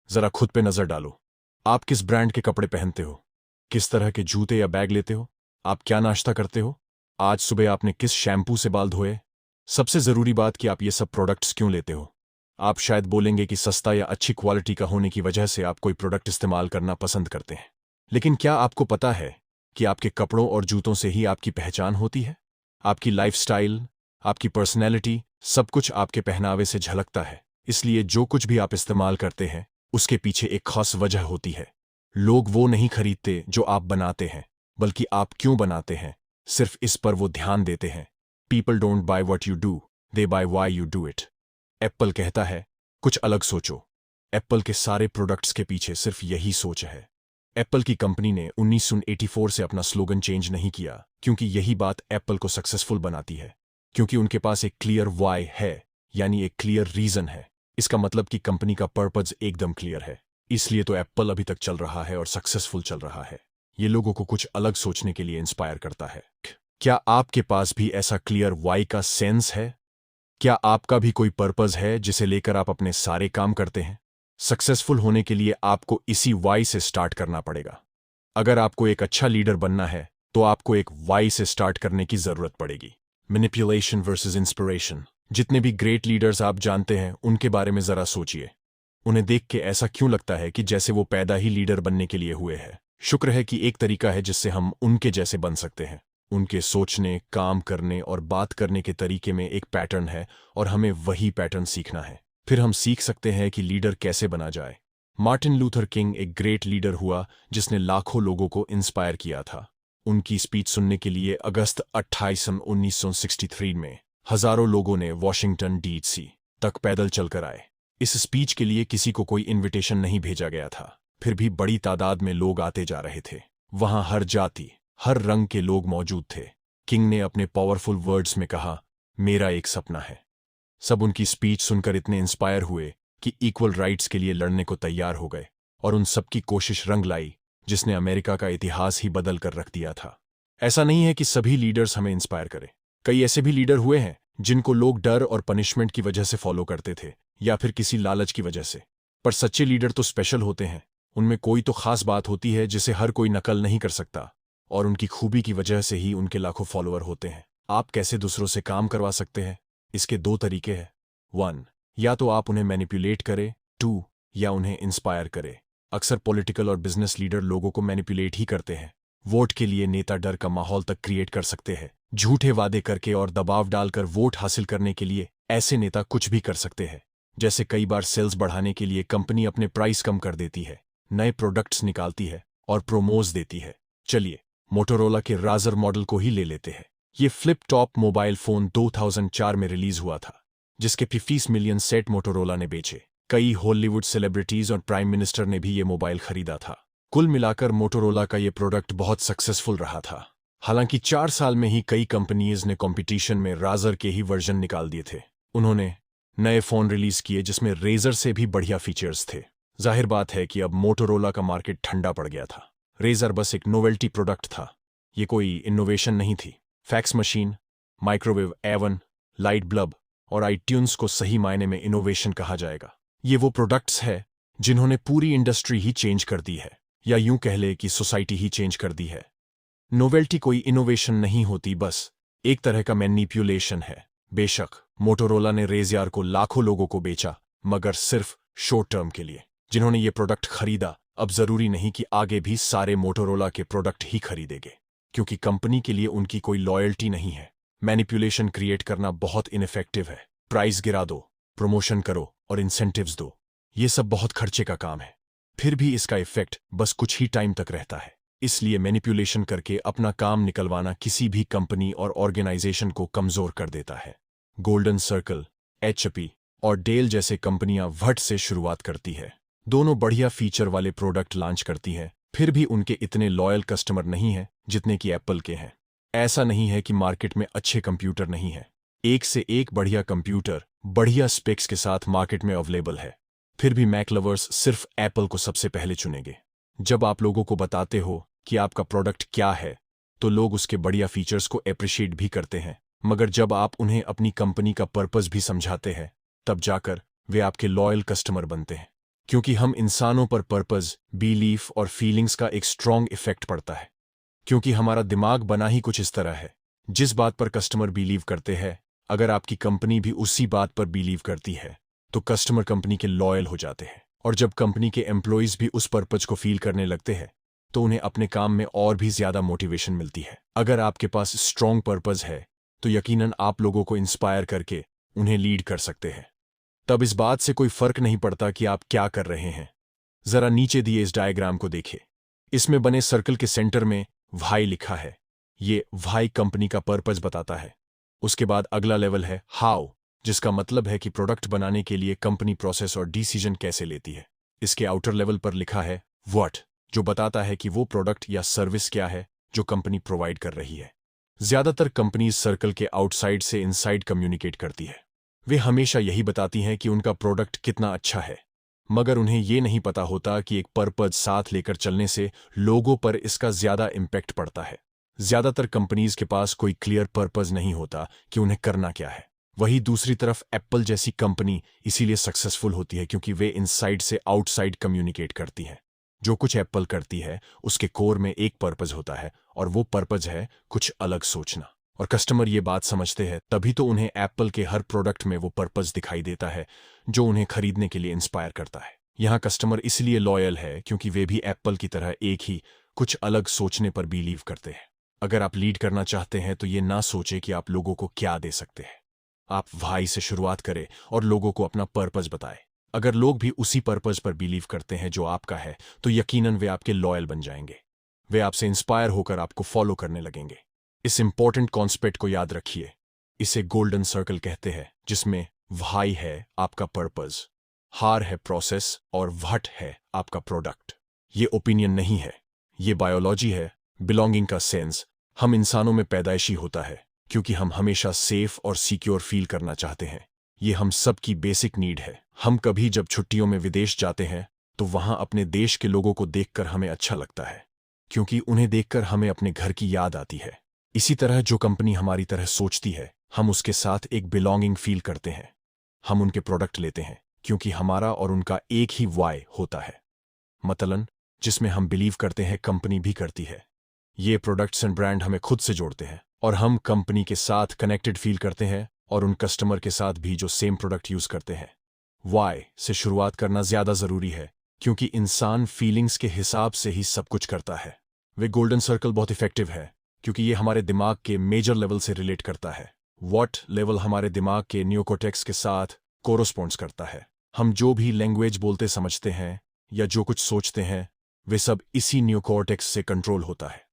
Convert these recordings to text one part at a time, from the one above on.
जरा खुद पे नजर डालो। आप किस ब्रांड के कपड़े पहनते हो? किस तरह के जूते या बैग लेते हो? आप क्या नाश्ता करते हो? आज सुबह आपने किस शैम्पू से बाल धोए? सबसे जरूरी बात कि आप ये सब प्रोडक्ट्स क्यों लेते हो। आप शायद बोलेंगे कि सस्ता या अच्छी क्वालिटी का होने की वजह से आप कोई प्रोडक्ट इस्तेमाल करना पसंद करते हैं। लेकिन क्या आपको पता है कि आपके कपड़ों और जूतों से ही आपकी पहचान होती है? आपकी लाइफस्टाइल, आपकी पर्सनैलिटी, सब कुछ आपके पहनावे से झलकता है। इसलिए जो कुछ भी आप इस्तेमाल करते हैं उसके पीछे एक खास वजह होती है। लोग वो नहीं खरीदते जो आप बनाते हैं, बल्कि आप क्यों बनाते हैं, सिर्फ इस पर वो ध्यान देते हैं। People don't buy what you do, they buy why you do it. Apple कहता है, कुछ अलग सोचो। एप्पल के सारे प्रोडक्ट्स के पीछे सिर्फ यही सोच है। एप्पल की कंपनी ने 1984 से अपना स्लोगन चेंज नहीं किया, क्योंकि यही बात एप्पल को सक्सेसफुल बनाती है। क्योंकि उनके पास एक क्लियर वाई है, यानी एक क्लियर रीजन है। इसका मतलब कि कंपनी का पर्पज एकदम क्लियर है। इसलिए तो एप्पल अभी तक चल रहा है और सक्सेसफुल चल रहा है। ये लोगों को कुछ अलग सोचने के लिए इंस्पायर करता है। क्या आपके पास भी ऐसा क्लियर वाई का सेंस है? क्या आपका भी कोई पर्पज है जिसे लेकर आप अपने सारे काम करते हैं? सक्सेसफुल होने के लिए आपको इसी वाई से स्टार्ट करना पड़ेगा। अगर आपको एक अच्छा लीडर बनना है तो आपको एक वाई से स्टार्ट करने की जरूरत पड़ेगी। Manipulation versus inspiration. जितने भी ग्रेट लीडर्स आप जानते हैं उनके बारे में जरा सोचिए। उन्हें देख के ऐसा क्यों लगता है कि जैसे वो पैदा ही लीडर बनने के लिए हुए हैं? शुक्र है कि एक तरीका है जिससे हम उनके जैसे बन सकते हैं। उनके सोचने, काम करने और बात करने के तरीके में एक पैटर्न है और हमें वही पैटर्न सीखना है। फिर हम सीख सकते हैं कि लीडर कैसे बना जाए। मार्टिन लूथर किंग एक ग्रेट लीडर हुआ जिसने लाखों लोगों को इंस्पायर किया था। उनकी स्पीच सुनने के लिए अगस्त 28 1963 में हजारों लोगों ने वॉशिंगटन डीसी तक पैदल चलकर आए। इस स्पीच के लिए किसी को कोई इनविटेशन नहीं भेजा गया था, फिर भी बड़ी तादाद में लोग आते जा रहे थे। वहां हर जाति, हर रंग के लोग मौजूद थे। किंग ने अपने पावरफुल वर्ड्स में कहा, मेरा एक सपना है। सब उनकी स्पीच सुनकर इतने इंस्पायर हुए कि इक्वल राइट्स के लिए लड़ने को तैयार हो गए, और उन सबकी कोशिश रंग लाई जिसने अमेरिका का इतिहास ही बदल कर रख दिया था। ऐसा नहीं है कि सभी लीडर्स हमें इंस्पायर करें। कई ऐसे भी लीडर हुए हैं जिनको लोग डर और पनिशमेंट की वजह से फॉलो करते थे, या फिर किसी लालच की वजह से। पर सच्चे लीडर तो स्पेशल होते हैं। उनमें कोई तो खास बात होती है जिसे हर कोई नकल नहीं कर सकता, और उनकी खूबी की वजह से ही उनके लाखों फॉलोअर होते हैं। आप कैसे दूसरों से काम करवा सकते हैं? इसके दो तरीके हैं। 1, या तो आप उन्हें मैनिपुलेट करें। 2, या उन्हें इंस्पायर करें। अक्सर पॉलिटिकल और बिजनेस लीडर लोगों को मैनिपुलेट ही करते हैं। वोट के लिए नेता डर का माहौल तक क्रिएट कर सकते हैं। झूठे वादे करके और दबाव डालकर वोट हासिल करने के लिए ऐसे नेता कुछ भी कर सकते हैं। जैसे कई बार सेल्स बढ़ाने के लिए कंपनी अपने प्राइस कम कर देती है, नए प्रोडक्ट्स निकालती है और प्रोमोज देती है। चलिए मोटोरोला के राजर मॉडल को ही ले लेते हैं। ये फ्लिप टॉप मोबाइल फोन 2004 में रिलीज हुआ था, जिसके 50 मिलियन सेट मोटोरोला ने बेचे। कई हॉलीवुड सेलिब्रिटीज और प्राइम मिनिस्टर ने भी ये मोबाइल खरीदा था। कुल मिलाकर मोटोरोला का ये प्रोडक्ट बहुत सक्सेसफुल रहा था। हालांकि 4 साल में ही कई कंपनीज ने कंपटीशन में राजर के ही वर्जन निकाल दिए थे। उन्होंने नए फोन रिलीज किए जिसमें रेजर से भी बढ़िया फीचर्स थे। जाहिर बात है कि अब मोटोरोला का मार्केट ठंडा पड़ गया था। रेजर बस एक नोवेल्टी प्रोडक्ट था, ये कोई इनोवेशन नहीं थी। Fax machine, microwave oven, light bulb और आईट्यून्स को सही मायने में इनोवेशन कहा जाएगा। ये वो प्रोडक्ट्स है जिन्होंने पूरी इंडस्ट्री ही चेंज कर दी है, या यूं कह ले कि सोसाइटी ही चेंज कर दी है। नोवेल्टी कोई इनोवेशन नहीं होती, बस एक तरह का मैनिपुलेशन है। बेशक मोटोरोला ने रेजर को लाखों लोगों को बेचा, मगर सिर्फ शॉर्ट टर्म के लिए। जिन्होंने ये प्रोडक्ट खरीदा अब जरूरी नहीं कि आगे भी सारे मोटोरोला के प्रोडक्ट ही खरीदेंगे, क्योंकि कंपनी के लिए उनकी कोई लॉयल्टी नहीं है। मैनिपुलेशन क्रिएट करना बहुत इनफेक्टिव है। प्राइस गिरा दो, प्रमोशन करो और इंसेंटिव्स दो, ये सब बहुत खर्चे का काम है। फिर भी इसका इफेक्ट बस कुछ ही टाइम तक रहता है। इसलिए मैनिपुलेशन करके अपना काम निकलवाना किसी भी कंपनी और ऑर्गेनाइजेशन को कमजोर कर देता है। गोल्डन सर्कल, एचपी और डेल जैसे कंपनियां वट से शुरुआत करती है। दोनों बढ़िया फीचर वाले प्रोडक्ट लॉन्च करती हैं, फिर भी उनके इतने लॉयल कस्टमर नहीं हैं जितने कि एप्पल के हैं। ऐसा नहीं है कि मार्केट में अच्छे कंप्यूटर नहीं है। एक से एक बढ़िया कंप्यूटर बढ़िया स्पेक्स के साथ मार्केट में अवेलेबल है। फिर भी मैक लवर्स सिर्फ एप्पल को सबसे पहले चुनेंगे। जब आप लोगों को बताते हो कि आपका प्रोडक्ट क्या है, तो लोग उसके बढ़िया फीचर्स को एप्रिशिएट भी करते हैं, मगर जब आप उन्हें अपनी कंपनी का पर्पस भी समझाते हैं, तब जाकर वे आपके लॉयल कस्टमर बनते हैं। क्योंकि हम इंसानों पर पर्पस, बिलीफ और फीलिंग्स का एक स्ट्रॉन्ग इफेक्ट पड़ता है। क्योंकि हमारा दिमाग बना ही कुछ इस तरह है, जिस बात पर कस्टमर बिलीव करते हैं, अगर आपकी कंपनी भी उसी बात पर बिलीव करती है तो कस्टमर कंपनी के लॉयल हो जाते हैं। और जब कंपनी के एम्प्लॉइज भी उस पर्पज को फील करने लगते हैं तो उन्हें अपने काम में और भी ज्यादा मोटिवेशन मिलती है। अगर आपके पास स्ट्रॉन्ग पर्पज है तो यकीनन आप लोगों को इंस्पायर करके उन्हें लीड कर सकते हैं। तब इस बात से कोई फर्क नहीं पड़ता कि आप क्या कर रहे हैं। जरा नीचे दिए इस डायग्राम को देखिए। इसमें बने सर्कल के सेंटर में व्हाई लिखा है। ये व्हाई कंपनी का पर्पज बताता है। उसके बाद अगला लेवल है हाउ, जिसका मतलब है कि प्रोडक्ट बनाने के लिए कंपनी प्रोसेस और डिसीजन कैसे लेती है। इसके आउटर लेवल पर लिखा है व्हाट, जो बताता है कि वो प्रोडक्ट या सर्विस क्या है जो कंपनी प्रोवाइड कर रही है। ज्यादातर कंपनीज सर्कल के आउटसाइड से इनसाइड कम्युनिकेट करती है। वे हमेशा यही बताती हैं कि उनका प्रोडक्ट कितना अच्छा है, मगर उन्हें ये नहीं पता होता कि एक पर्पज साथ लेकर चलने से लोगों पर इसका ज्यादा इम्पैक्ट पड़ता है। ज्यादातर कंपनीज के पास कोई क्लियर पर्पज नहीं होता कि उन्हें करना क्या है। वही दूसरी तरफ एप्पल जैसी कंपनी इसीलिए सक्सेसफुल होती है क्योंकि वे इनसाइड से आउटसाइड कम्युनिकेट करती हैं। जो कुछ एप्पल करती है उसके कोर में एक पर्पज होता है और वो पर्पज है कुछ अलग सोचना। और कस्टमर ये बात समझते हैं तभी तो उन्हें एप्पल के हर प्रोडक्ट में वो पर्पज दिखाई देता है जो उन्हें खरीदने के लिए इंस्पायर करता है। यहाँ कस्टमर इसलिए लॉयल है क्योंकि वे भी एप्पल की तरह एक ही कुछ अलग सोचने पर बिलीव करते हैं। अगर आप लीड करना चाहते हैं तो ये ना सोचे कि आप लोगों को क्या दे सकते हैं। आप भाई से शुरुआत करें और लोगों को अपना पर्पज बताएं। अगर लोग भी उसी पर्पज पर बिलीव करते हैं जो आपका है तो यकीनन वे आपके लॉयल बन जाएंगे। वे आपसे इंस्पायर होकर आपको फॉलो करने लगेंगे। इस इंपॉर्टेंट कॉन्सेप्ट को याद रखिए। इसे गोल्डन सर्कल कहते हैं, जिसमें व्हाई है आपका पर्पज, हार है प्रोसेस और व्हाट है आपका प्रोडक्ट। ये ओपिनियन नहीं है, ये बायोलॉजी है, बिलोंगिंग का सेंस हम इंसानों में पैदाइशी होता है क्योंकि हम हमेशा सेफ और सिक्योर फील करना चाहते हैं। ये हम सबकी बेसिक नीड है। हम कभी जब छुट्टियों में विदेश जाते हैं तो वहां अपने देश के लोगों को देखकर हमें अच्छा लगता है क्योंकि उन्हें देखकर हमें अपने घर की याद आती है। इसी तरह जो कंपनी हमारी तरह सोचती है हम उसके साथ एक बिलोंगिंग फील करते हैं। हम उनके प्रोडक्ट लेते हैं क्योंकि हमारा और उनका एक ही वाई होता है, मतलन जिसमें हम बिलीव करते हैं कंपनी भी करती है। ये प्रोडक्ट्स एंड ब्रांड हमें खुद से जोड़ते हैं और हम कंपनी के साथ कनेक्टेड फील करते हैं और उन कस्टमर के साथ भी जो सेम प्रोडक्ट यूज करते हैं। वाई से शुरुआत करना ज्यादा जरूरी है क्योंकि इंसान फीलिंग्स के हिसाब से ही सब कुछ करता है। वे गोल्डन सर्कल बहुत इफेक्टिव है क्योंकि ये हमारे दिमाग के मेजर लेवल से रिलेट करता है। व्हाट लेवल हमारे दिमाग के नियोकॉर्टेक्स के साथ कोरोस्पॉन्ड्स करता है। हम जो भी लैंग्वेज बोलते समझते हैं या जो कुछ सोचते हैं वे सब इसी नियोकॉर्टेक्स से कंट्रोल होता है।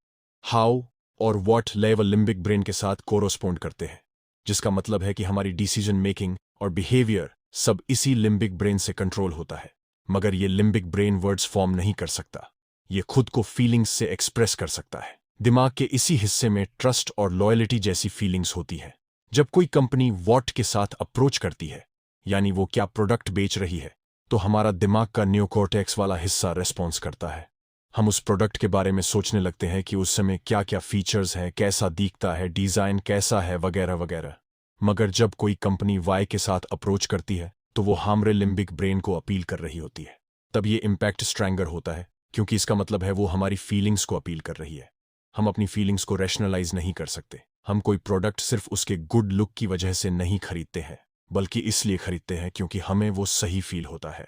हाउ और व्हाट लेवल लिम्बिक ब्रेन के साथ कोरोस्पॉन्ड करते हैं, जिसका मतलब है कि हमारी डिसीजन मेकिंग और बिहेवियर सब इसी लिम्बिक ब्रेन से कंट्रोल होता है। मगर ये लिम्बिक ब्रेन वर्ड्स फॉर्म नहीं कर सकता, ये खुद को फीलिंग्स से एक्सप्रेस कर सकता है। दिमाग के इसी हिस्से में ट्रस्ट और लॉयल्टी जैसी फीलिंग्स होती है। जब कोई कंपनी व्हाट के साथ अप्रोच करती है, यानी वो क्या प्रोडक्ट बेच रही है, तो हमारा दिमाग का नियोकॉर्टेक्स वाला हिस्सा रेस्पॉन्स करता है। हम उस प्रोडक्ट के बारे में सोचने लगते हैं कि उस समय क्या क्या फीचर्स हैं, कैसा दिखता है, डिजाइन कैसा है, वगैरह वगैरह। मगर जब कोई कंपनी वाई के साथ अप्रोच करती है तो वो हमारे लिम्बिक ब्रेन को अपील कर रही होती है। तब ये इम्पैक्ट स्ट्रैंगर होता है क्योंकि इसका मतलब है वो हमारी फीलिंग्स को अपील कर रही है। हम अपनी फीलिंग्स को रैशनलाइज नहीं कर सकते। हम कोई प्रोडक्ट सिर्फ उसके गुड लुक की वजह से नहीं खरीदते हैं, बल्कि इसलिए खरीदते हैं क्योंकि हमें वो सही फील होता है।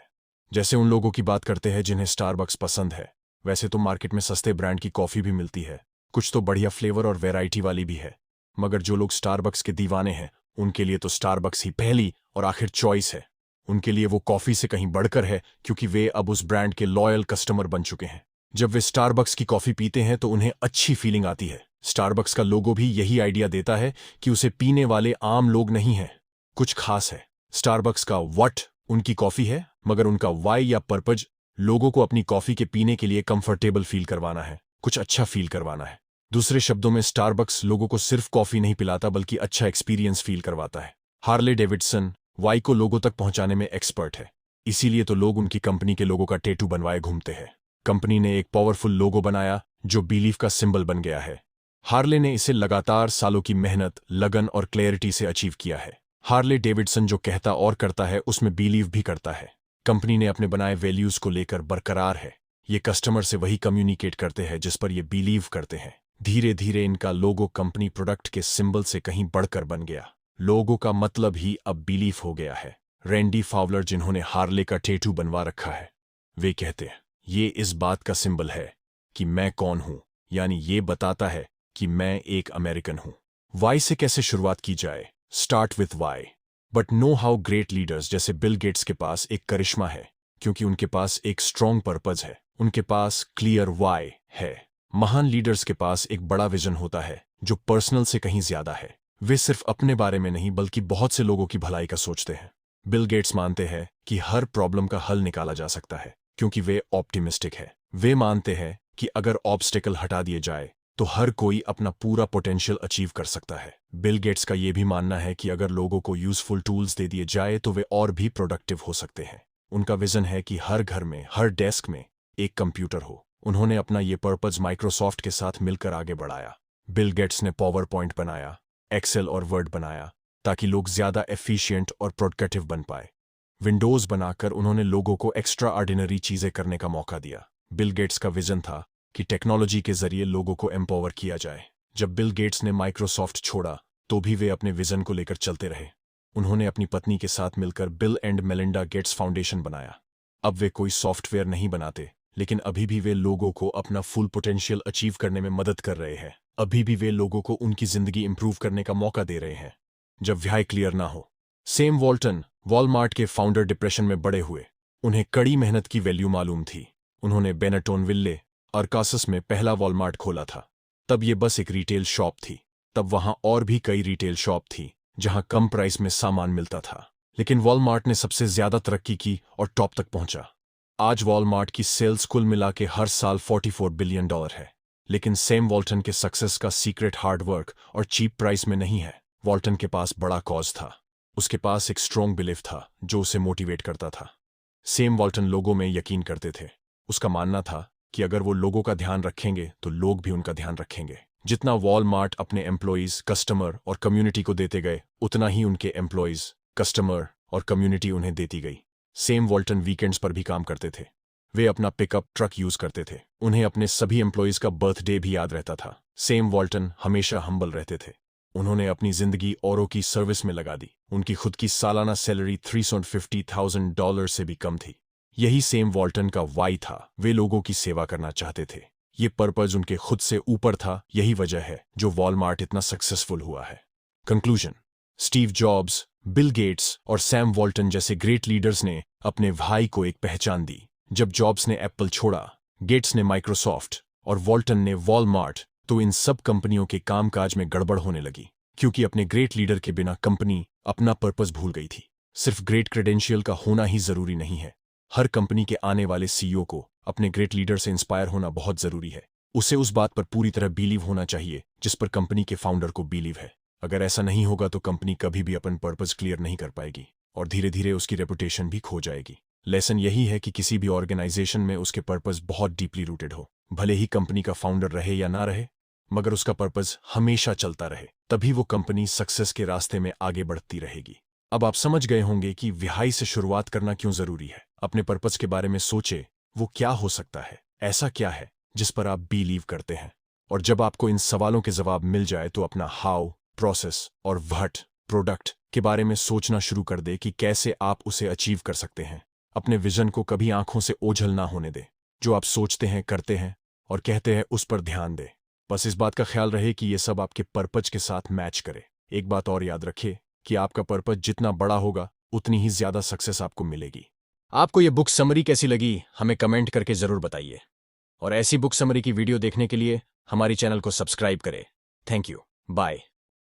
जैसे उन लोगों की बात करते हैं जिन्हें स्टारबक्स पसंद है, वैसे तो मार्केट में सस्ते ब्रांड की कॉफी भी मिलती है, कुछ तो बढ़िया फ्लेवर और वैरायटी वाली भी है। मगर जो लोग स्टारबक्स के दीवाने हैं उनके लिए तो स्टारबक्स ही पहली और आखिर चॉइस है। उनके लिए वो कॉफी से कहीं बढ़कर है क्योंकि वे अब उस ब्रांड के लॉयल कस्टमर बन चुके हैं। जब वे स्टारबक्स की कॉफी पीते हैं तो उन्हें अच्छी फीलिंग आती है। स्टारबक्स का लोगो भी यही आइडिया देता है कि उसे पीने वाले आम लोग नहीं हैं, कुछ खास है। स्टारबक्स का व्हाट उनकी कॉफी है, मगर उनका वाई या पर्पज लोगों को अपनी कॉफी के पीने के लिए कंफर्टेबल फील करवाना है, कुछ अच्छा फील करवाना है। दूसरे शब्दों में स्टारबक्स लोगों को सिर्फ कॉफी नहीं पिलाता बल्कि अच्छा एक्सपीरियंस फील करवाता है। हार्ले डेविडसन वाई को लोगों तक पहुंचाने में एक्सपर्ट है, इसीलिए तो लोग उनकी कंपनी के लोगों का टैटू बनवाए घूमते हैं। कंपनी ने एक पावरफुल लोगो बनाया जो बिलीफ का सिंबल बन गया है। हार्ले ने इसे लगातार सालों की मेहनत, लगन और क्लैरिटी से अचीव किया है। हार्ले डेविडसन जो कहता और करता है उसमें बिलीव भी करता है। कंपनी ने अपने बनाए वैल्यूज को लेकर बरकरार है। ये कस्टमर से वही कम्युनिकेट करते हैं जिस पर ये बिलीव करते हैं। धीरे धीरे इनका लोगो कंपनी प्रोडक्ट के सिंबल से कहीं बढ़कर बन गया। लोगो का मतलब ही अब बिलीफ हो गया है। रैंडी फावलर, जिन्होंने हार्ले का टैटू बनवा रखा है, वे कहते हैं ये इस बात का सिंबल है कि मैं कौन हूं, यानी ये बताता है कि मैं एक अमेरिकन हूं। वाई से कैसे शुरुआत की जाए? Start with why. But know how great leaders जैसे बिल गेट्स के पास एक करिश्मा है, क्योंकि उनके पास एक स्ट्रॉन्ग पर्पज है। उनके पास क्लियर वाई है। महान लीडर्स के पास एक बड़ा विजन होता है जो पर्सनल से कहीं ज्यादा है। वे सिर्फ अपने बारे में नहीं बल्कि बहुत से लोगों की भलाई का सोचते हैं। बिल गेट्स मानते हैं कि हर प्रॉब्लम का हल निकाला जा सकता है, क्योंकि वे ऑप्टिमिस्टिक है। वे मानते हैं कि अगर ऑब्स्टेकल हटा दिए जाए तो हर कोई अपना पूरा पोटेंशियल अचीव कर सकता है। बिल गेट्स का यह भी मानना है कि अगर लोगों को यूजफुल टूल्स दे दिए जाए तो वे और भी प्रोडक्टिव हो सकते हैं। उनका विजन है कि हर घर में, हर डेस्क में एक कंप्यूटर हो। उन्होंने अपना ये पर्पज माइक्रोसॉफ्ट के साथ मिलकर आगे बढ़ाया। बिल गेट्स ने पावर पॉइंट बनाया, एक्सेल और वर्ड बनाया, ताकि लोग ज्यादा एफिशिएंट और प्रोडक्टिव बन पाए। विंडोज बनाकर उन्होंने लोगों को एक्स्ट्रा ऑर्डिनरी चीजें करने का मौका दिया। बिल गेट्स का विजन था कि टेक्नोलॉजी के जरिए लोगों को एम्पावर किया जाए। जब बिल गेट्स ने माइक्रोसॉफ्ट छोड़ा तो भी वे अपने विजन को लेकर चलते रहे। उन्होंने अपनी पत्नी के साथ मिलकर bill and Melinda Gates foundation बनाया। अब वे कोई सॉफ्टवेयर नहीं बनाते, लेकिन अभी भी वे लोगों को अपना फुल पोटेंशियल अचीव करने में मदद कर रहे हैं। अभी भी वे लोगों को उनकी जिंदगी इंप्रूव करने का मौका दे रहे हैं जब व्याय क्लियर ना हो। सैम वॉल्टन, वॉलमार्ट के फाउंडर, डिप्रेशन में बड़े हुए। उन्हें कड़ी मेहनत की वैल्यू मालूम थी। उन्होंने बेनेटोनविल्ले, अरकासस में पहला वॉलमार्ट खोला था। तब ये बस एक रिटेल शॉप थी। तब वहां और भी कई रिटेल शॉप थी जहां कम प्राइस में सामान मिलता था। लेकिन वॉलमार्ट ने सबसे ज्यादा तरक्की की और टॉप तक पहुंचा। आज वॉलमार्ट की सेल्स कुल मिला के हर साल $44 बिलियन है। लेकिन सैम वॉल्टन के सक्सेस का सीक्रेट हार्डवर्क और चीप प्राइस में नहीं है। वॉल्टन के पास बड़ा कॉज था। उसके पास एक स्ट्रॉन्ग बिलीफ था जो उसे मोटिवेट करता था। सैम वॉल्टन लोगों में यकीन करते थे। उसका मानना था कि अगर वो लोगों का ध्यान रखेंगे तो लोग भी उनका ध्यान रखेंगे। जितना वॉलमार्ट अपने एम्प्लॉइज, कस्टमर और कम्युनिटी को देते गए, उतना ही उनके एम्प्लॉइज, कस्टमर और कम्युनिटी उन्हें देती गई। सैम वॉल्टन वीकेंड्स पर भी काम करते थे। वे अपना पिकअप ट्रक यूज करते थे। उन्हें अपने सभी एम्प्लॉइज का बर्थडे भी याद रहता था। सैम वॉल्टन हमेशा हम्बल रहते थे। उन्होंने अपनी जिंदगी औरों की सर्विस में लगा दी। उनकी खुद की सालाना सैलरी $350,000 से भी कम थी। यही सैम वॉल्टन का वाई था। वे लोगों की सेवा करना चाहते थे। ये पर्पज उनके खुद से ऊपर था। यही वजह है जो वॉलमार्ट इतना सक्सेसफुल हुआ है। Conclusion: Steve jobs, Bill Gates और सैम वॉल्टन जैसे ग्रेट लीडर्स ने अपने भाई को एक पहचान दी। जब जॉब्स ने एप्पल छोड़ा, गेट्स ने माइक्रोसॉफ्ट और वॉल्टन ने वॉलमार्ट, तो इन सब कंपनियों के कामकाज में गड़बड़ होने लगी, क्योंकि अपने ग्रेट लीडर के बिना कंपनी अपना पर्पस भूल गई थी। सिर्फ ग्रेट क्रेडेंशियल का होना ही जरूरी नहीं है। हर कंपनी के आने वाले सीईओ को अपने ग्रेट लीडर से इंस्पायर होना बहुत जरूरी है। उसे उस बात पर पूरी तरह बिलीव होना चाहिए जिस पर कंपनी के फाउंडर को बिलीव है। अगर ऐसा नहीं होगा तो कंपनी कभी भी अपन पर्पस क्लियर नहीं कर पाएगी और धीरे धीरे उसकी रेपुटेशन भी खो जाएगी। लेसन यही है कि किसी भी ऑर्गेनाइजेशन में उसके पर्पस बहुत डीपली रूटेड हो। भले ही कंपनी का फाउंडर रहे या ना रहे, मगर उसका पर्पस हमेशा चलता रहे, तभी वो कंपनी सक्सेस के रास्ते में आगे बढ़ती रहेगी। अब आप समझ गए होंगे कि व्याय से शुरुआत करना क्यों जरूरी है। अपने पर्पस के बारे में सोचे, वो क्या हो सकता है, ऐसा क्या है जिस पर आप बिलीव करते हैं। और जब आपको इन सवालों के जवाब मिल जाए तो अपना हाउ, प्रोसेस और व्हाट, प्रोडक्ट के बारे में सोचना शुरू कर दे कि कैसे आप उसे अचीव कर सकते हैं। अपने विजन को कभी आंखों से ओझल ना होने दे। जो आप सोचते हैं, करते हैं और कहते हैं, उस पर ध्यान दे। बस इस बात का ख्याल रहे कि ये सब आपके पर्पज के साथ मैच करे। एक बात और याद रखिए कि आपका पर्पज जितना बड़ा होगा उतनी ही ज्यादा सक्सेस आपको मिलेगी। आपको ये बुक समरी कैसी लगी हमें कमेंट करके जरूर बताइए। और ऐसी बुक समरी की वीडियो देखने के लिए हमारी चैनल को सब्सक्राइब करें। Thank you, bye.